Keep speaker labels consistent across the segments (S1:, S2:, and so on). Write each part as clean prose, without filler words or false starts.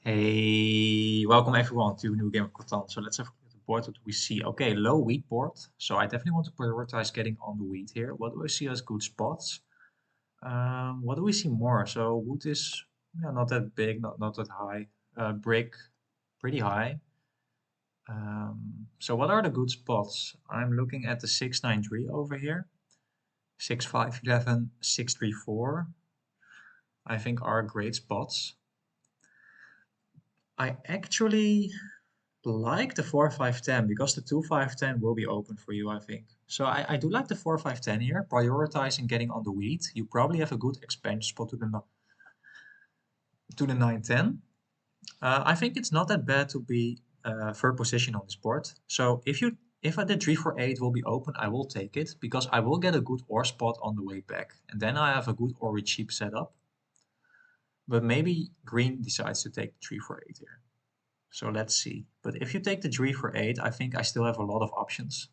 S1: Hey, welcome everyone to a new game of Catan. So let's have a look at the board. What do we see? Okay, low wheat board. So I definitely want to prioritize getting on the wheat here. What do I see as good spots? What do we see more? So wood is not that big, not that high. Brick, pretty high. So what are the good spots? I'm looking at the 693 over here. 6511, 634. I think are great spots. I actually like the 4-5-10 because the 2-5-10 will be open for you, I think. So I do like the 4-5-10 here, prioritizing getting on the wheat. You probably have a good expansion spot to the 9-10. I think it's not that bad to be third position on this board. So if I did 3-4-8 will be open, I will take it because I will get a good ore spot on the way back. And then I have a good ore cheap setup. But maybe green decides to take 3-4-8 here. So let's see. But if you take the 3-4-8, I think I still have a lot of options.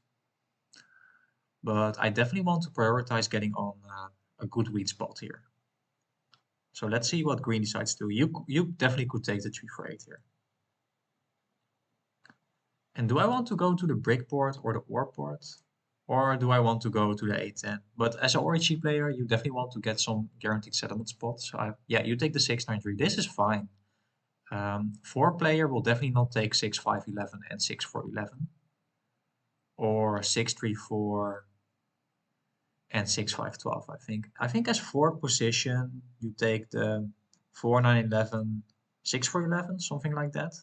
S1: But I definitely want to prioritize getting on a good wheat spot here. So let's see what green decides to do. You definitely could take the 3-4-8 here. And do I want to go to the brick board or the ore board? Or do I want to go to the 8-10? But as an Origi player, you definitely want to get some guaranteed settlement spots. So yeah, you take the 6-9-3. This is fine. 4-player will definitely not take 6-5-11 and 6-4-11. Or 6-3-4 and 6-5-12, I think. I think as 4th position, you take the 4-9-11, 6-4-11, something like that.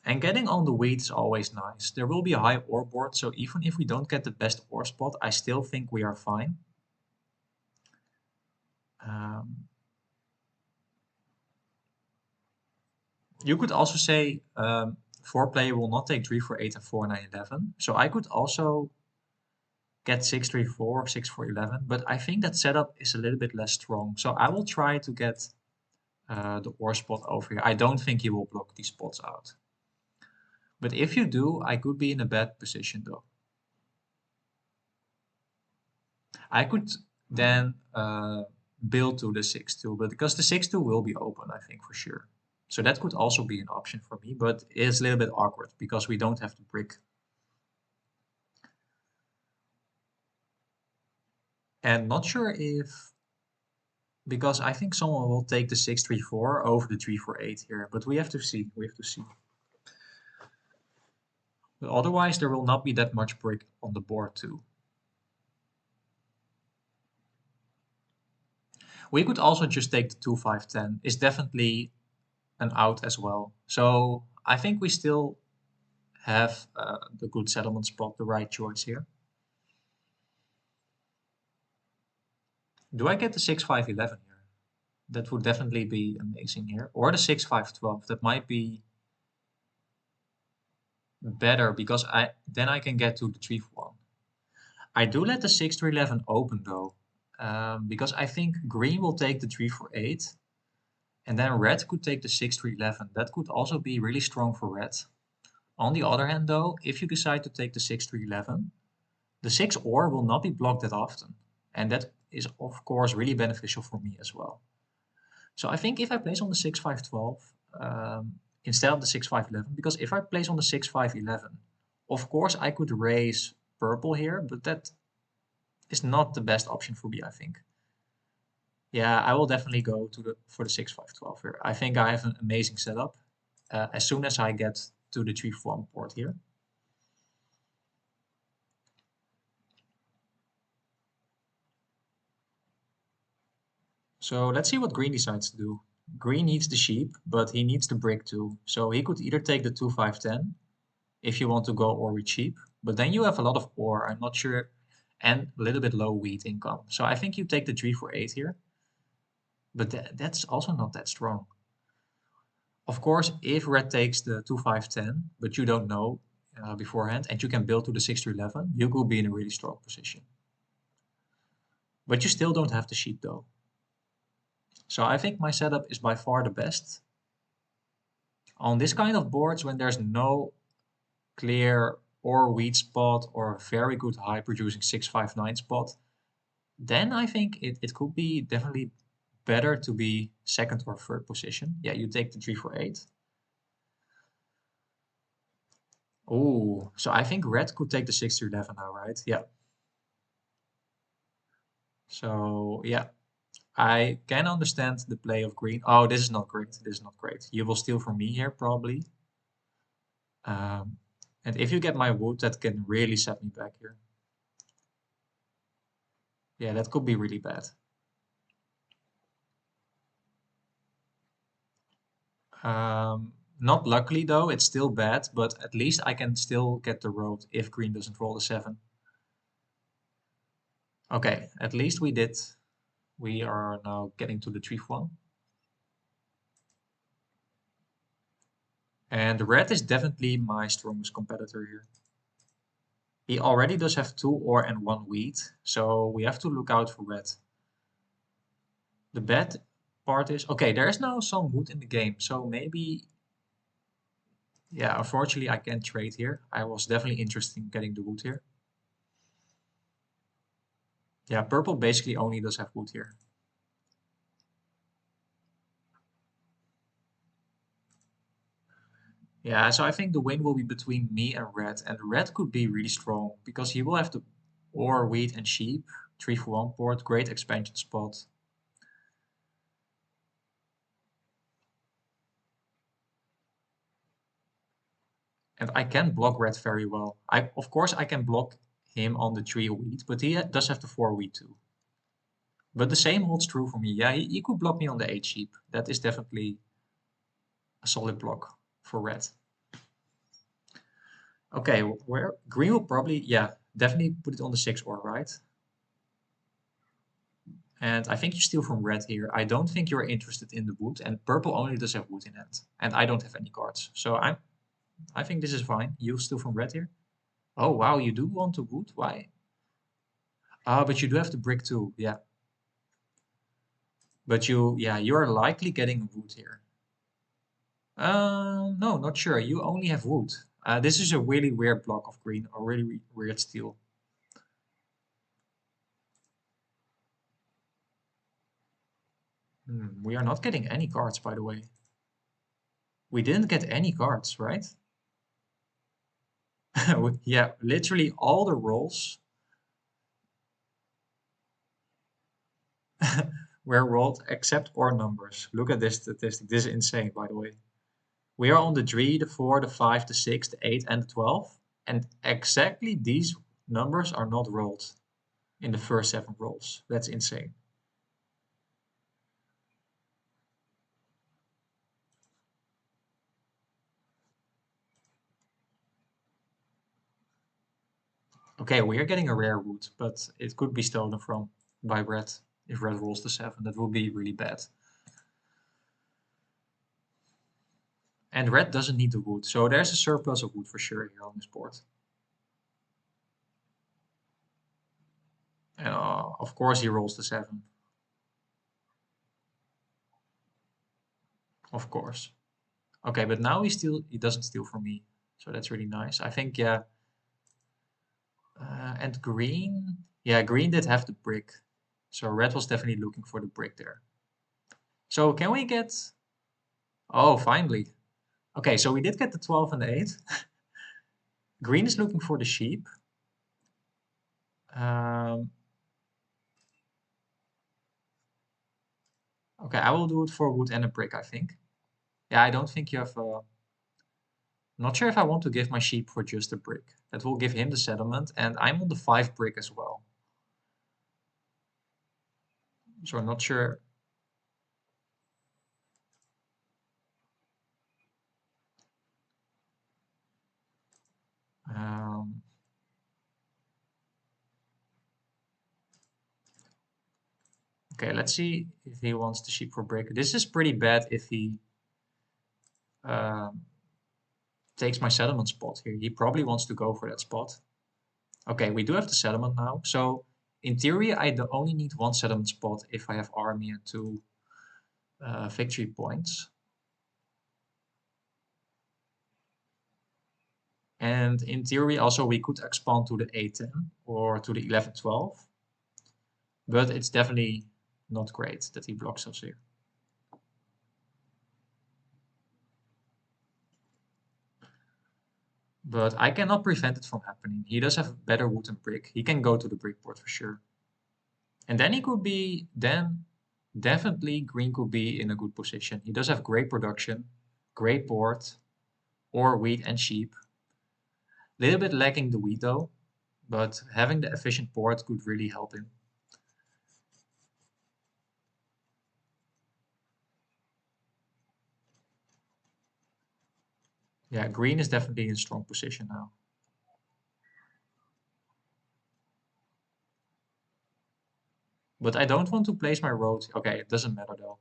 S1: And getting on the wheat is always nice. There will be a high ore board, so even if we don't get the best ore spot, I still think we are fine. You could also say 4-player will not take 3-4-8 and 4-9-11. So I could also get 6-3-4, 6-4-11, but I think that setup is a little bit less strong. So I will try to get the ore spot over here. I don't think he will block these spots out. But if you do, I could be in a bad position though. I could then build to the 6-2, but because the 6-2 will be open, I think for sure. So that could also be an option for me, but it's a little bit awkward because we don't have the brick. And not sure if, because I think someone will take the 6-3-4 over the 3-4-8 here, but we have to see. We have to see. But otherwise, there will not be that much brick on the board too. We could also just take the 2-5-10. It's definitely an out as well. So I think we still have the good settlement spot, the right choice here. Do I get the 6-5-11 here? That would definitely be amazing here. Or the 6-5-12. That might be better because then I can get to the 3-1. I do let the 6-3-11 open though. Because I think green will take the 3-4-8. And then red could take the 6-3-11. That could also be really strong for red. On the other hand though, if you decide to take the 6-3-11, the 6 ore will not be blocked that often. And that is of course really beneficial for me as well. So I think if I place on the 6-5-12 instead of the 6-5-11, because if I place on the 6-5-11, of course I could raise purple here, but that is not the best option for me, I think. Yeah, I will definitely go for the 6-5-12 here. I think I have an amazing setup as soon as I get to the 3-1 port here. So let's see what green decides to do. Green needs the sheep, but he needs the brick too. So he could either take the 2-5-10 if you want to go ore with sheep, but then you have a lot of ore, I'm not sure, and a little bit low wheat income. So I think you take the 3-4-8 here, but that's also not that strong. Of course, if red takes the 2-5-10, but you don't know beforehand, and you can build to the 6-11, you could be in a really strong position. But you still don't have the sheep though. So I think my setup is by far the best. On this kind of boards, when there's no clear or wheat spot or a very good high producing 6-5-9 spot, then I think it could be definitely better to be second or third position. Yeah, you take the 3 for 8. Oh, so I think red could take the 6 to 11 now, right? Yeah. So yeah, I can understand the play of green. Oh, this is not great. This is not great. You will steal from me here, probably. And if you get my wood, that can really set me back here. Yeah, that could be really bad. Not luckily though, it's still bad, but at least I can still get the road if green doesn't roll the 7. Okay, at least we did. We are now getting to the 3 for 1. And red is definitely my strongest competitor here. He already does have 2 ore and 1 wheat, so we have to look out for red. The bad part is, okay, there is now some wood in the game, so maybe, yeah, unfortunately I can't trade here. I was definitely interested in getting the wood here. Yeah, purple basically only does have wood here. Yeah, so I think the win will be between me and red could be really strong because he will have the ore, wheat, and sheep, 3 for 1 port, great expansion spot. And I can block red very well. Of course, I can block him on the 3 wheat, but he does have the 4 wheat too. But the same holds true for me. Yeah, he could block me on the 8 sheep. That is definitely a solid block for red. Okay, where green will probably, yeah, definitely put it on the 6 ore, right? And I think you steal from red here. I don't think you're interested in the wood, and purple only does have wood in hand. And I don't have any cards. So I think this is fine. You steal from red here. Oh wow, you do want the wood? Why? Ah, but you do have the brick too. Yeah. But you are likely getting wood here. No, not sure. You only have wood. This is a really weird block of green, or really weird steal. We are not getting any cards, by the way. We didn't get any cards, right? Yeah, literally all the rolls were rolled except ore numbers. Look at this statistic. This is insane, by the way. We are on the 3, the 4, the 5, the 6, the 8, and the 12. And exactly these numbers are not rolled in the first 7 rolls. That's insane. Okay, we are getting a rare wood, but it could be stolen from by red. If red rolls the 7, that would be really bad. And red doesn't need the wood, so there's a surplus of wood for sure here on this board. Of course he rolls the 7. Of course. Okay, but now he doesn't steal from me. So that's really nice. I think, yeah. And green, yeah, green did have the brick. So red was definitely looking for the brick there. So can we get, oh, finally. Okay, so we did get the 12 and the 8. Green is looking for the sheep. Okay, I will do it for wood and a brick, I think. Yeah, I don't think you have, not sure if I want to give my sheep for just a brick. That will give him the settlement, and I'm on the 5 brick as well. So I'm not sure. Um, okay, let's see if he wants the sheep for brick. This is pretty bad if he um, takes my settlement spot here. He probably wants to go for that spot. Okay, we do have the settlement now. So in theory, I only need 1 settlement spot if I have army and 2 victory points. And in theory, also we could expand to the A10 or to the 11-12. But it's definitely not great that he blocks us here. But I cannot prevent it from happening. He does have better wood and brick. He can go to the brick board for sure. And then he could be, then definitely green could be in a good position. He does have great production, great board, or wheat and sheep. Little bit lacking the wheat though, but having the efficient board could really help him. Yeah, green is definitely in a strong position now. But I don't want to place my road. Okay, it doesn't matter though.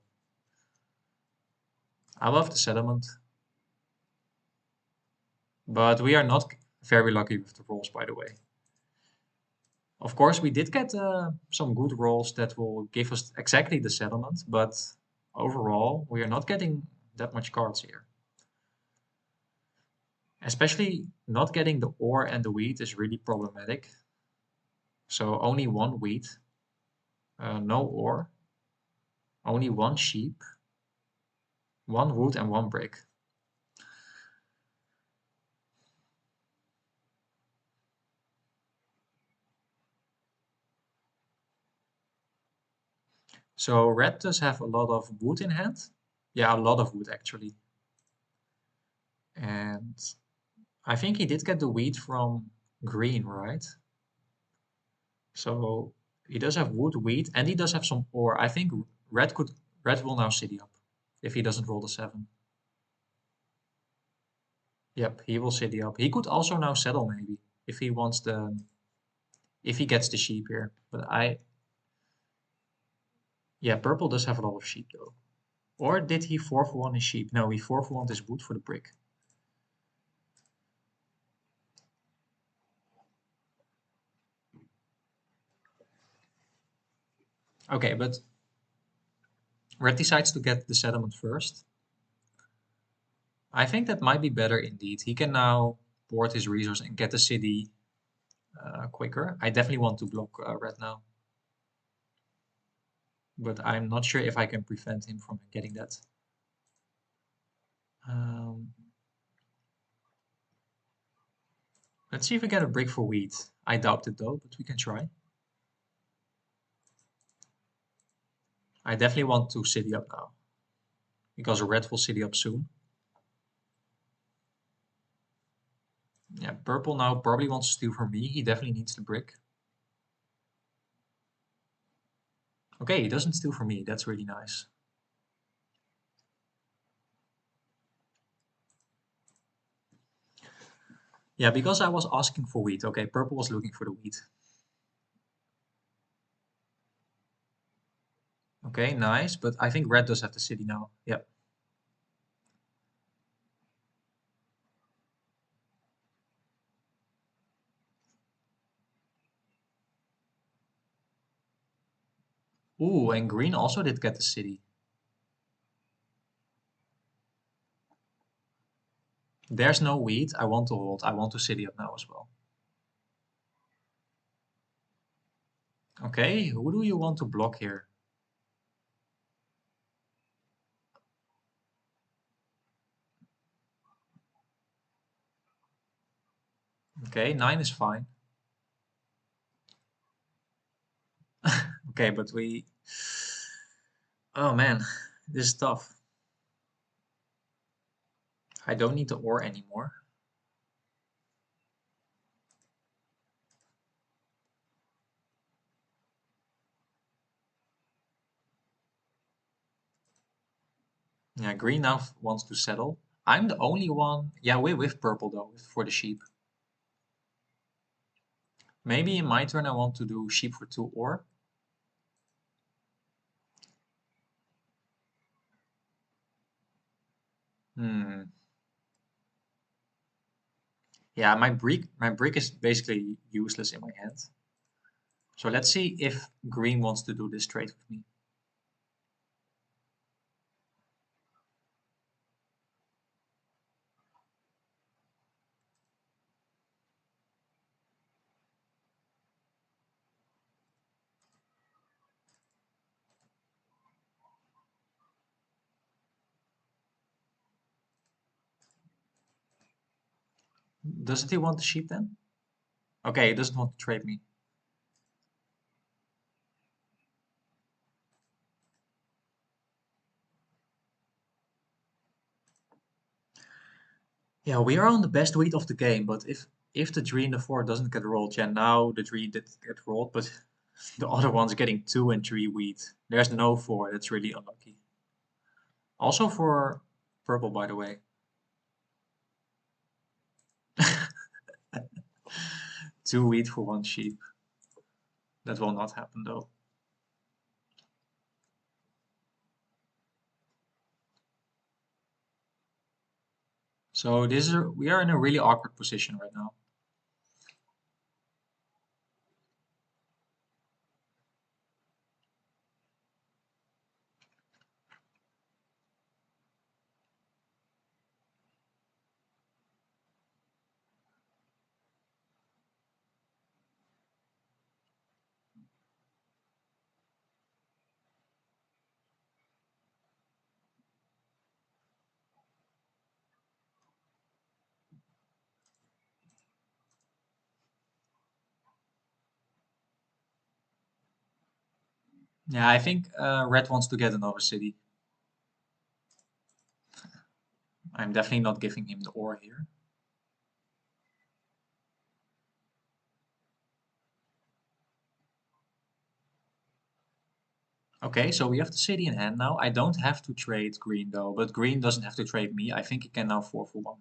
S1: I love the settlement, but we are not very lucky with the rolls, by the way. Of course, we did get some good rolls that will give us exactly the settlement, but overall, we are not getting that much cards here. Especially not getting the ore and the wheat is really problematic. So only one wheat, no ore, only one sheep, one wood and one brick. So red does have a lot of wood in hand. Yeah, a lot of wood actually. And I think he did get the wheat from green, right? So he does have wood, wheat, and he does have some ore. I think red will now city up if he doesn't roll the 7. Yep, he will city up. He could also now settle maybe if he wants the if he gets the sheep here. But yeah, purple does have a lot of sheep though. Or did he 4 for 1 his sheep? No, he 4 for 1 his wood for the brick. Okay, but red decides to get the settlement first. I think that might be better indeed. He can now port his resource and get the city quicker. I definitely want to block red now. But I'm not sure if I can prevent him from getting that. Um, let's see if we get a brick for wheat. I doubt it though, but we can try. I definitely want to city up now because red will city up soon. Yeah, purple now probably wants to steal from me. He definitely needs the brick. Okay, he doesn't steal from me. That's really nice. Yeah, because I was asking for wheat. Okay, purple was looking for the wheat. Okay, nice. But I think red does have the city now. Yep. Ooh, and green also did get the city. There's no wheat. I want to hold. I want to city up now as well. Okay, who do you want to block here? Okay, 9 is fine. Okay, but we... Oh man, this is tough. I don't need the ore anymore. Yeah, green now wants to settle. I'm the only one... Yeah, we're with purple though, for the sheep. Maybe in my turn I want to do sheep for 2 ore. Hmm. Yeah, my brick is basically useless in my hand. So let's see if green wants to do this trade with me. Doesn't he want the sheep then? Okay, he doesn't want to trade me. Yeah, we are on the best wheat of the game, but if the 3 and the 4 doesn't get rolled, yeah, now the 3 did get rolled, but the other one's getting 2 and 3 wheat. There's no 4, that's really unlucky. Also for purple, by the way. 2 wheat for 1 sheep. That will not happen though. So we are in a really awkward position right now. Yeah, I think red wants to get another city. I'm definitely not giving him the ore here. Okay, so we have the city in hand now. I don't have to trade green though, but green doesn't have to trade me. I think he can now 4 for 1.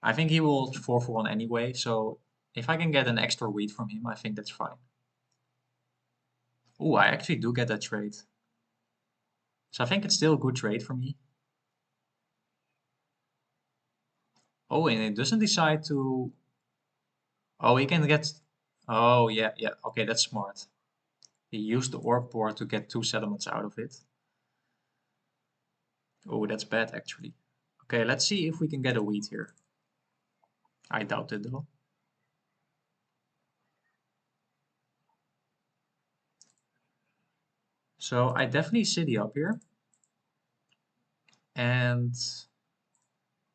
S1: I think he will 4 for 1 anyway, so if I can get an extra wheat from him, I think that's fine. Oh, I actually do get that trade. So I think it's still a good trade for me. Oh, and it doesn't decide to... Oh, he can get... Oh, yeah, yeah. Okay, that's smart. He used the ore port to get 2 settlements out of it. Oh, that's bad, actually. Okay, let's see if we can get a wheat here. I doubt it, though. So I definitely city up here. And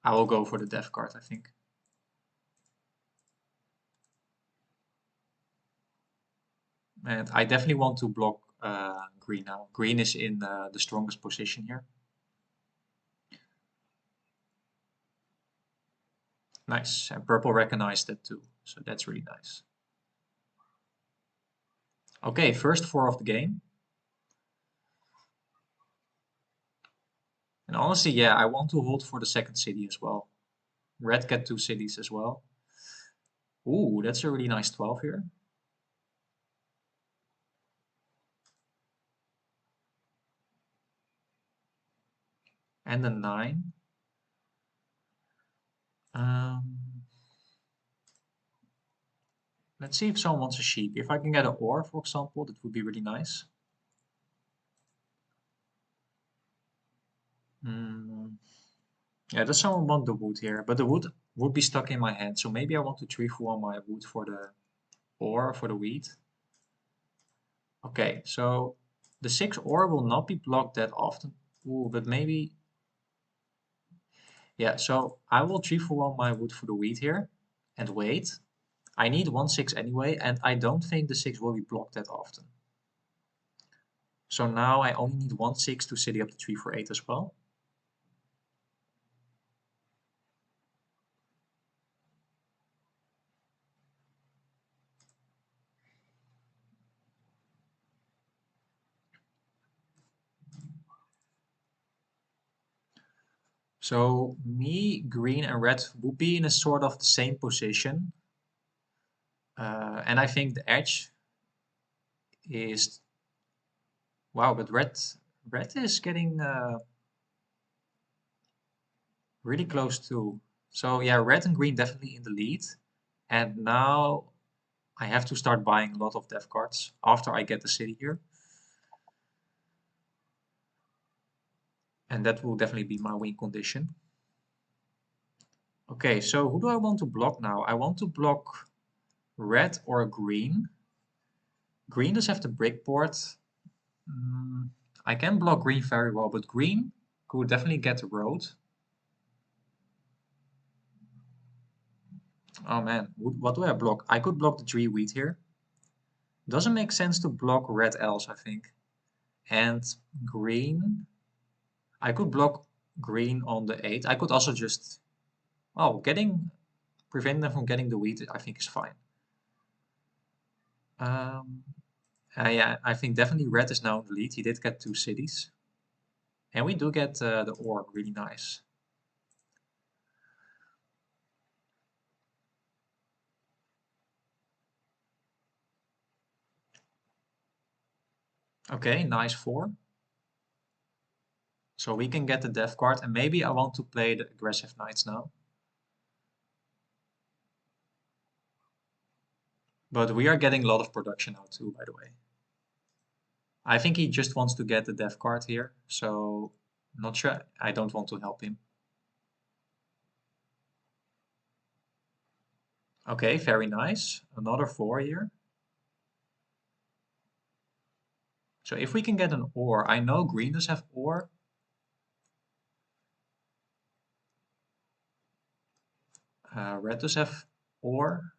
S1: I will go for the death card, I think. And I definitely want to block green now. Green is in the strongest position here. Nice. And purple recognized that too. So that's really nice. Okay, first 4 of the game. And honestly, yeah, I want to hold for the second city as well. Red get 2 cities as well. Ooh, that's a really nice 12 here. And a 9. Um, let's see if someone wants a sheep. If I can get an ore, for example, that would be really nice. Mm, yeah, does someone want the wood here? But the wood would be stuck in my hand, so maybe I want to 3 for 1 my wood for the ore, for the wheat. Okay, so the 6 ore will not be blocked that often. Ooh, but maybe... Yeah, so I will 3 for 1 my wood for the wheat here. And wait. I need 1 6 anyway, and I don't think the 6 will be blocked that often. So now I only need 1 6 to city up the 3 for 8 as well. So me, green, and red would be in a sort of the same position. And I think the edge is... Wow, but red is getting really close too. So yeah, red and green definitely in the lead. And now I have to start buying a lot of death cards after I get the city here. And that will definitely be my win condition. Okay, so who do I want to block now? I want to block red or green. Green does have the brick board. I can block green very well, but green Could definitely get the road. Oh man, what do I block? I could block the 3 wheat here. Doesn't make sense to block red else, I think. And green. I could block green on the 8. I could also just, oh, preventing them from getting the wheat, I think is fine. Um, yeah, I think definitely red is now in the lead. He did get 2 cities. And we do get the orb, really nice. Okay, nice 4. So we can get the death card, and maybe I want to play the aggressive knights now. But we are getting a lot of production now too, by the way. I think he just wants to get the death card here, so not sure. I don't want to help him. Okay, very nice. Another 4 here. So if we can get an ore, I know green does have ore. Red does have ore.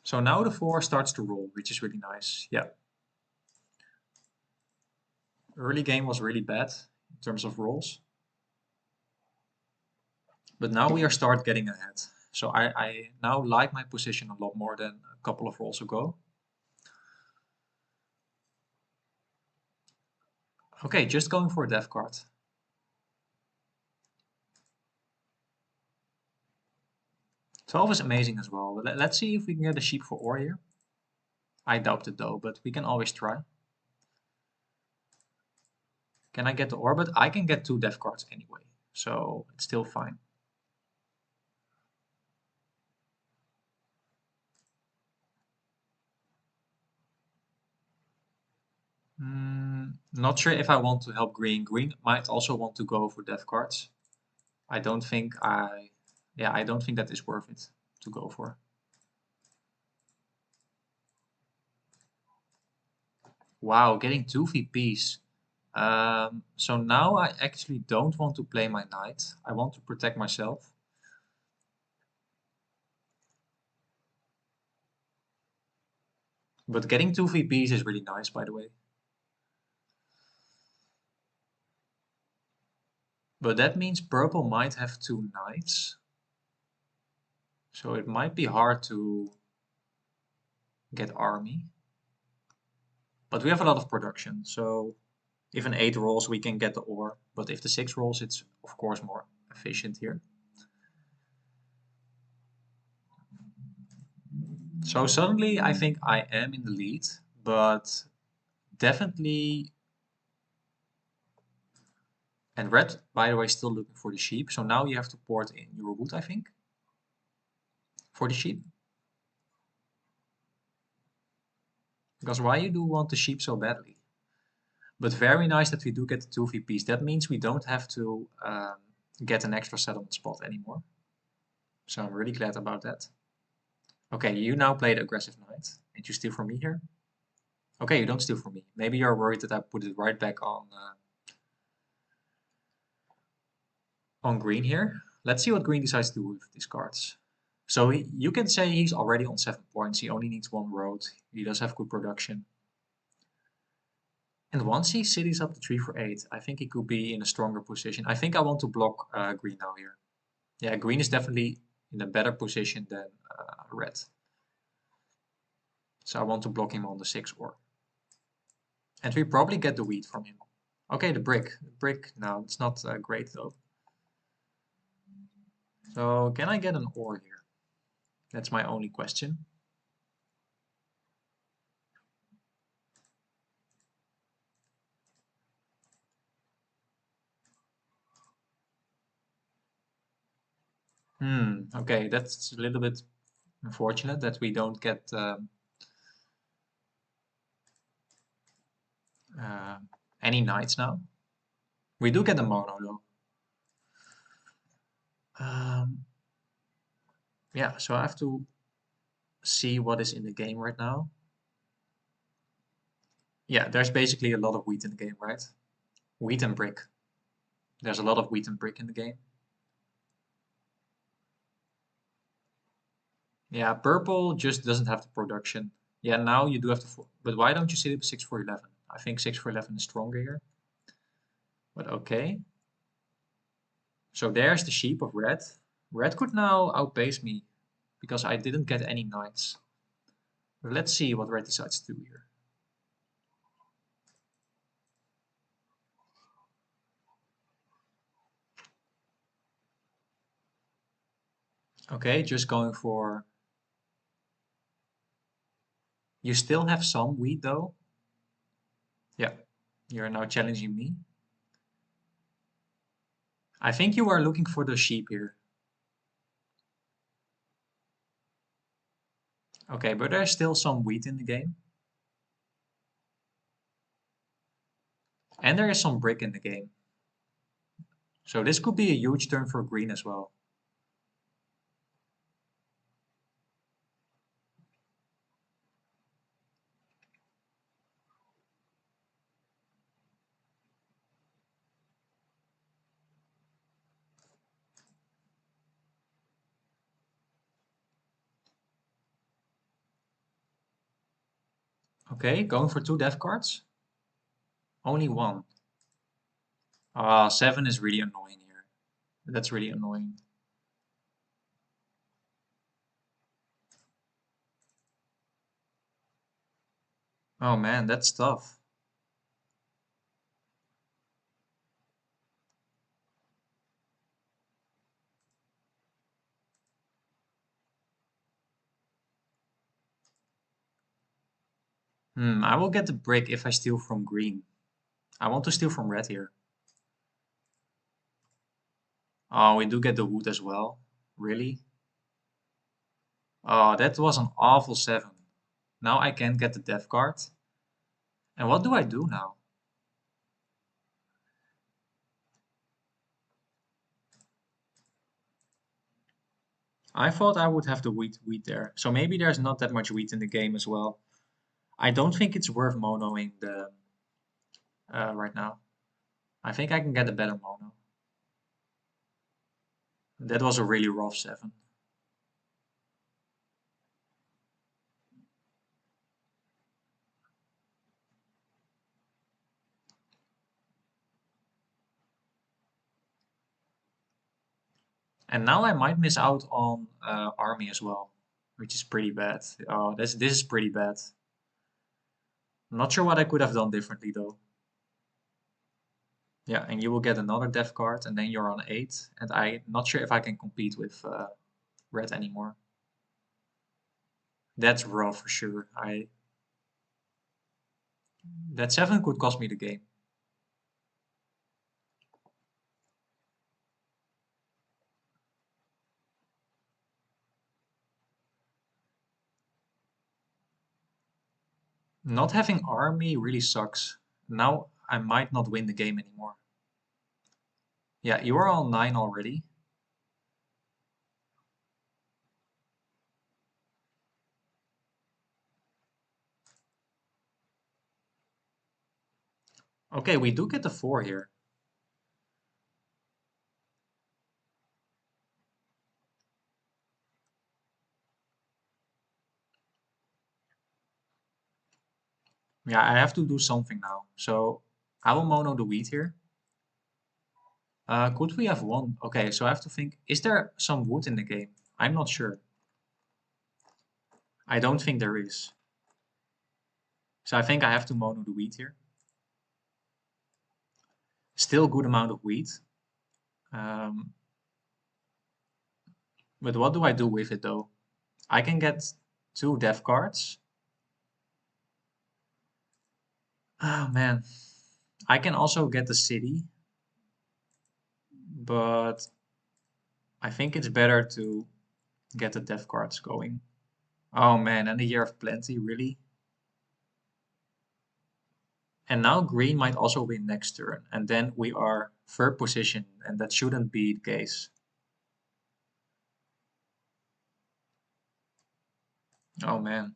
S1: So now the 4 starts to roll, which is really nice. Yeah. Early game was really bad in terms of rolls. But now we are start getting ahead. So I now like my position a lot more than a couple of rolls ago. Okay, just going for a death card. Twelve is amazing as well. Let's see if we can get a sheep for ore here. I doubt it though, but we can always try. Can I get the ore? But I can get 2 death cards anyway, so it's still fine. Not sure if I want to help green. Green might also want to go for death cards. I don't think I don't think that is worth it to go for. Wow, getting 2 VPs. So now I actually don't want to play my knight. I want to protect myself. But getting 2 VPs is really nice, by the way. But that means purple might have 2 knights. So it might be hard to get army. But we have a lot of production, so if an 8 rolls, we can get the ore. But if the 6 rolls, it's of course more efficient here. So suddenly I think I am in the lead, but definitely. And red, by the way, still looking for the sheep. So now you have to port in your wood, I think, for the sheep. Because why you do want the sheep so badly? But very nice that we do get the 2 VPs. That means we don't have to get an extra settlement spot anymore. So I'm really glad about that. Okay, you now play the aggressive knight. And you steal from me here? Okay, you don't steal from me. Maybe you're worried that I put it right back on green here. Let's see what green decides to do with these cards. So you can say he's already on 7 points. He only needs 1 road. He does have good production. And once he cities up the 3 for 8, I think he could be in a stronger position. I think I want to block green now here. Yeah, green is definitely in a better position than red. So I want to block him on the 6 ore. And we probably get the wheat from him. Okay, the brick. The brick, no, it's not great though. So can I get an ore here? That's my only question. Okay, that's a little bit unfortunate that we don't get any knights now. We do get a mono though. Yeah, so I have to see what is in the game right now. Yeah, there's basically a lot of wheat in the game, right? Wheat and brick. There's a lot of wheat and brick in the game. Yeah, purple just doesn't have the production. Yeah, now you do have to, but why don't you sit up 6 for 11? I think 6 for 11 is stronger here. But okay. So there's the sheep of red. Red could now outpace me because I didn't get any knights. But let's see what red decides to do here. Okay, just going for... You still have some wheat though. Yeah, you're now challenging me. I think you are looking for the sheep here. Okay, but there's still some wheat in the game. And there is some brick in the game. So this could be a huge turn for green as well. Okay, going for 2 death cards. Only one. Ah, 7 is really annoying here. That's really annoying. Oh man, that's tough. I will get the brick if I steal from green. I want to steal from red here. Oh, we do get the wood as well. Really? Oh, that was an awful 7. Now I can't get the death card. And what do I do now? I thought I would have the wheat there. So maybe there's not that much wheat in the game as well. I don't think it's worth monoing the right now. I think I can get a better mono. That was a really rough 7. And now I might miss out on army as well, which is pretty bad. Oh, this is pretty bad. I'm not sure what I could have done differently though. Yeah, and you will get another death card, and then you're on 8. And I'm not sure if I can compete with red anymore. That's rough for sure. That 7 could cost me the game. Not having army really sucks. Now I might not win the game anymore. Yeah, you are on 9 already. Okay, we do get the 4 here. Yeah, I have to do something now. So I will mono the wheat here. Could we have one? Okay, so I have to think, is there some wood in the game? I'm not sure. I don't think there is. So I think I have to mono the wheat here. Still good amount of wheat. Um, but what do I do with it though? I can get 2 death cards. Oh man. I can also get the city, but I think it's better to get the death cards going. Oh man, and the Year of Plenty, really? And now green might also win next turn, and then we are third position, and that shouldn't be the case. Oh man.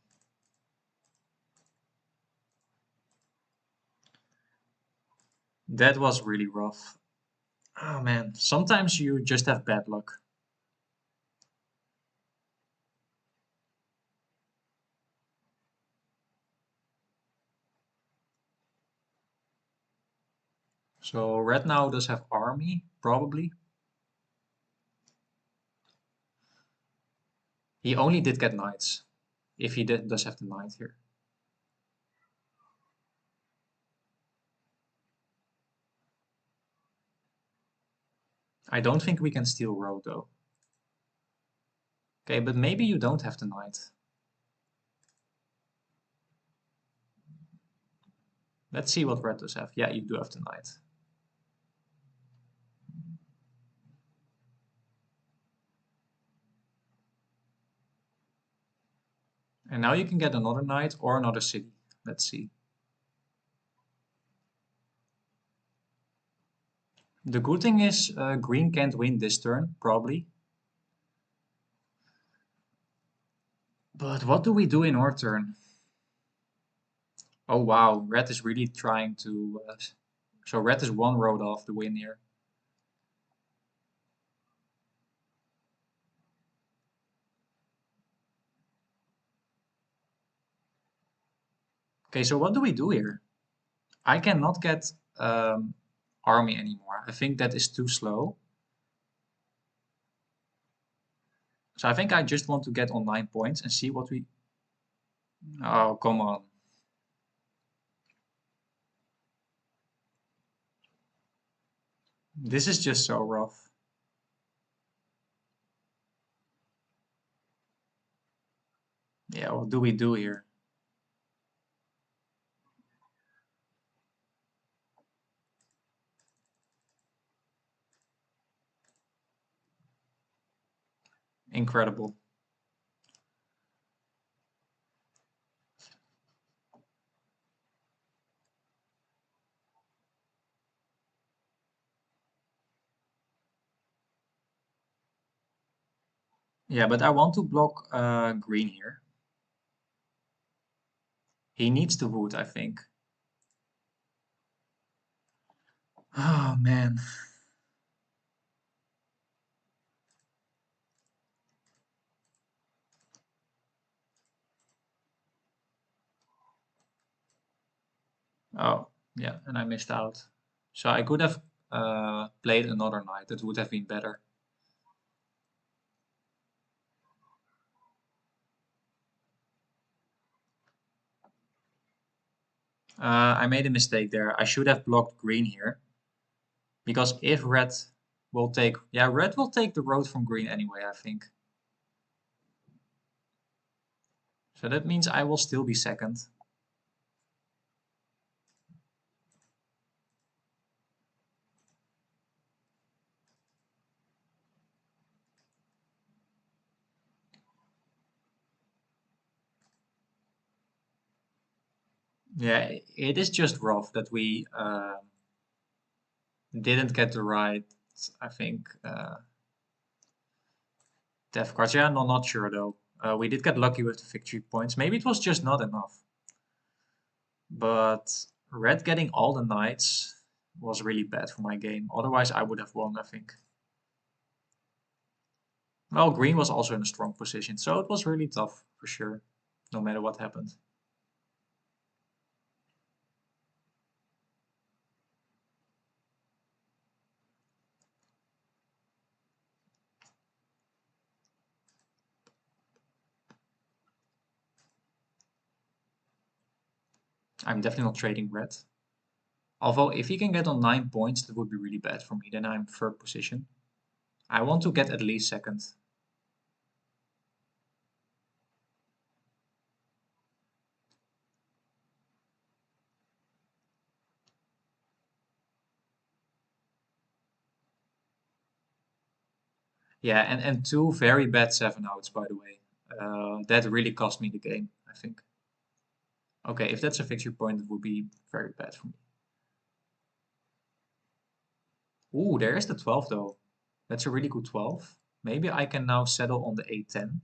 S1: That was really rough. Oh man, sometimes you just have bad luck. So red now does have army, probably. He only did get knights, if he does have the knight here. I don't think we can steal road though. Okay, but maybe you don't have the knight. Let's see what red does have. Yeah, you do have the knight. And now you can get another knight or another city. Let's see. The good thing is green can't win this turn, probably. But what do we do in our turn? Oh wow, red is really trying to... so red is one road off the win here. Okay, so what do we do here? I cannot get army anymore. I think that is too slow. So I think I just want to get on 9 points and see what we... Oh, come on. This is just so rough. Yeah, what do we do here? Incredible. Yeah, but I want to block green here. He needs the wood, I think. Oh man. Oh, yeah, and I missed out. So I could have played another knight. That would have been better. I made a mistake there. I should have blocked green here. Because if red will take... Yeah, red will take the road from green anyway, I think. So that means I will still be second. Yeah, it is just rough that we didn't get the right, I think, death cards. Yeah, no, not sure though. We did get lucky with the victory points. Maybe it was just not enough. But red getting all the knights was really bad for my game. Otherwise, I would have won, I think. Well, green was also in a strong position, so it was really tough for sure, no matter what happened. I'm definitely not trading red. Although, if he can get on 9 points, that would be really bad for me. Then I'm third position. I want to get at least second. Yeah, and two very bad 7-outs, by the way. That really cost me the game, I think. Okay, if that's a victory point, it would be very bad for me. Ooh, there's the 12 though. That's a really good 12. Maybe I can now settle on the A10.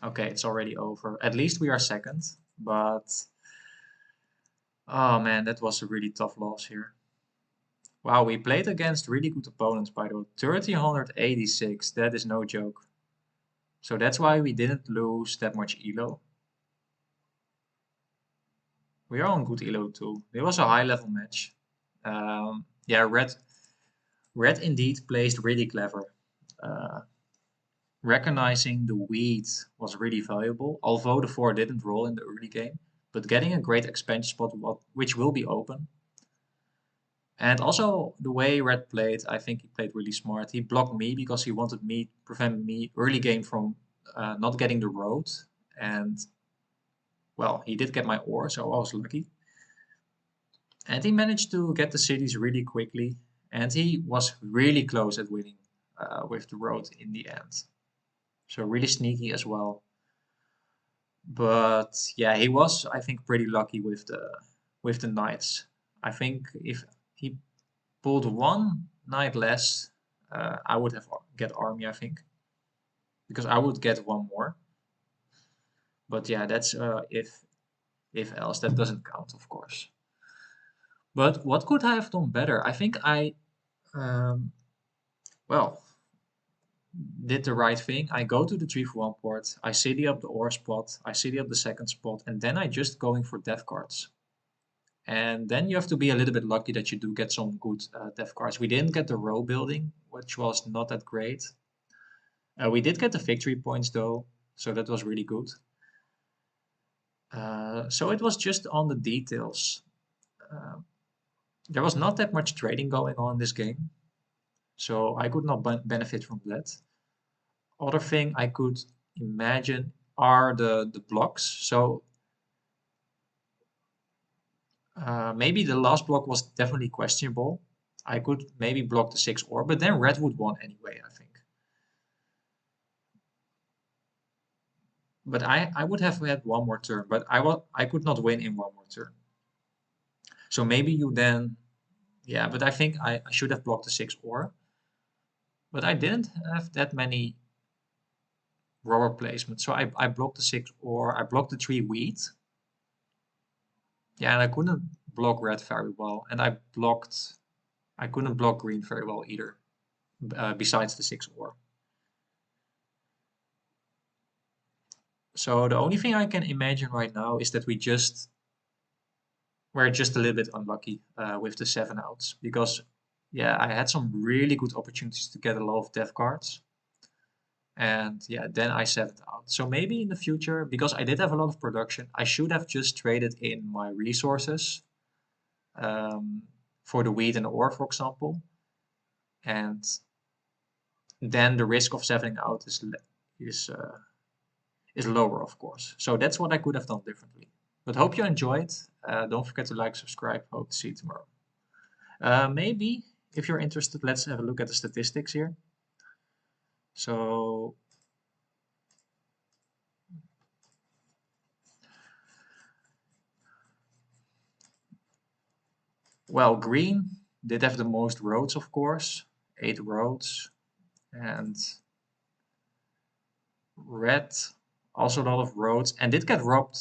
S1: Okay, it's already over. At least we are second, but Oh man, that was a really tough loss here. Wow, we played against really good opponents, by the way. 1386, that is no joke. So that's why we didn't lose that much elo. We are on good elo too. It was a high level match. Yeah, Red indeed placed really clever. Uh, Recognizing the weed was really valuable, although the 4 didn't roll in the early game. But getting a great expansion spot, which will be open. And also the way Red played, I think he played really smart. He blocked me because he wanted me prevent me early game from not getting the road. And well, he did get my ore, so I was lucky. And he managed to get the cities really quickly. And he was really close at winning with the road in the end. So really sneaky as well. But yeah, he was, I think, pretty lucky with the knights. I think if he pulled one knight less, I would have get army, I think, because I would get one more. But yeah, that's if else. That doesn't count, of course. But what could I have done better? I think I um, well did the right thing. I go to the 3 for 1 port. I city up the ore spot. I city up the second spot, and then I just going for death cards. And then you have to be a little bit lucky that you do get some good death cards. We didn't get the row building, which was not that great. We did get the victory points though, so that was really good. So it was just on the details. Uh, there was not that much trading going on in this game, so I could not benefit from that. Other thing I could imagine are the blocks. So maybe the last block was definitely questionable. I could maybe block the 6 ore, but then red would won anyway, I think. But I would have had one more turn, but I could not win in one more turn. So maybe you then, yeah, but I think I should have blocked the 6 ore. But I didn't have that many rower placements. So I blocked the 6 ore, I blocked the 3 wheat. Yeah, and I couldn't block red very well. And I couldn't block green very well either, besides the 6 ore. So the only thing I can imagine right now is that we're just a little bit unlucky with the 7 outs because yeah, I had some really good opportunities to get a lot of death cards. And yeah, then I 7'd out. So maybe in the future, because I did have a lot of production, I should have just traded in my resources um, for the wheat and the ore, for example. And then the risk of 7'ing out is is lower, of course. So that's what I could have done differently. But hope you enjoyed. Don't forget to like, subscribe. Hope to see you tomorrow. Maybe if you're interested, let's have a look at the statistics here. So well, green did have the most roads, of course, 8 roads, and red also a lot of roads, and did get robbed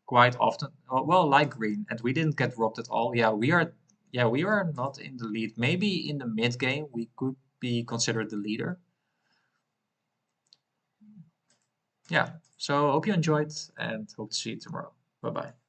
S1: quite often. Well, like green, and we didn't get robbed at all. Yeah, we are not in the lead. Maybe in the mid game we could be considered the leader. Yeah, so hope you enjoyed and hope to see you tomorrow. Bye bye.